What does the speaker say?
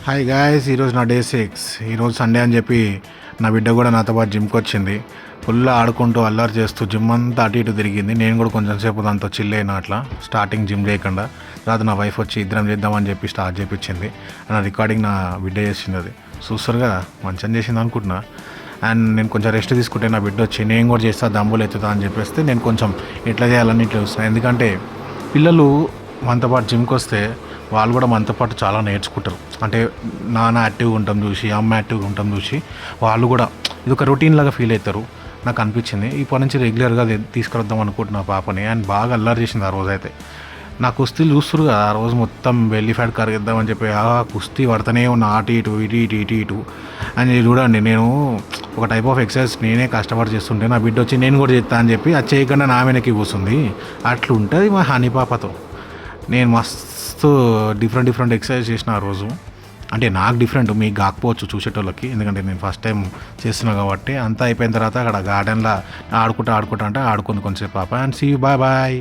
Hi guys, ఈరోజు నా day 6. ఈరోజు సండే అని చెప్పి నా బిడ్డ కూడా నాతో పాటు జిమ్కి వచ్చింది. ఫుల్ ఆడుకుంటూ అల్లరి చేస్తూ జిమ్ అంతా అటు ఇటు తిరిగింది. నేను కూడా కొంచెం సేపు దాంతో చిల్ అయినా అట్లా స్టార్టింగ్ జిమ్ చేయకుండా. తర్వాత నా వైఫ్ వచ్చి ఇద్దరం చేద్దామని చెప్పి స్టార్ట్ చేయించింది. నా రికార్డింగ్ నా బిడ్డ చేసింది. అది చూస్తారు కదా, మంచిగా చేసింది అనుకుంటున్నా. అండ్ నేను కొంచెం రెస్ట్ తీసుకుంటే నా బిడ్డ వచ్చి నేను కూడా చేస్తా, దంబులు ఎత్తుతా అని చెప్పేస్తే నేను కొంచెం ఎట్లా చేయాలని ఇట్లా చూస్తాను. ఎందుకంటే పిల్లలు మనతో పాటు జిమ్కి వస్తే వాళ్ళు కూడా మనతో పాటు చాలా నేర్చుకుంటారు. అంటే నాన్న యాక్టివ్గా ఉంటాం చూసి, అమ్మ యాక్టివ్గా ఉంటాం చూసి వాళ్ళు కూడా ఇది ఒక రొటీన్ లాగా ఫీల్ అవుతారు. నాకు అనిపించింది ఇప్పటి నుంచి రెగ్యులర్గా తీసుకురద్దాం అనుకుంటున్నా పాపని. అండ్ బాగా అల్లరి చేసింది ఆ రోజు అయితే. నా కుస్తీలు చూస్తారు కదా, ఆ రోజు మొత్తం బెల్లీ ఫ్యాట్ కరిగిద్దామని చెప్పి కుస్తీ పడుతూనే ఉన్న అటు ఇటు ఇటు ఇటు ఇటు ఇటు అని చూడండి. నేను ఒక టైప్ ఆఫ్ ఎక్సర్సైజ్ నేనే కష్టపడి చేస్తుంటే నా బిడ్డ వచ్చి నేను కూడా చేస్తా అని చెప్పి అది చేయకుండా నా వెనక్కి కూర్చుంది. అట్లుంటుంది మా హనీ పాపతో. నేను మస్తు డిఫరెంట్ ఎక్సర్సైజ్ చేసిన ఆ రోజు. అంటే నాకు డిఫరెంట్, మీకు కాకపోవచ్చు చూసేటోళ్ళకి, ఎందుకంటే నేను ఫస్ట్ టైం చేస్తున్నా కాబట్టి. అంతా అయిపోయిన తర్వాత అక్కడ గార్డెన్లో ఆడుకుంటా అంటే ఆడుకుంది కొంచెంసేపు పాప. And see you, bye bye.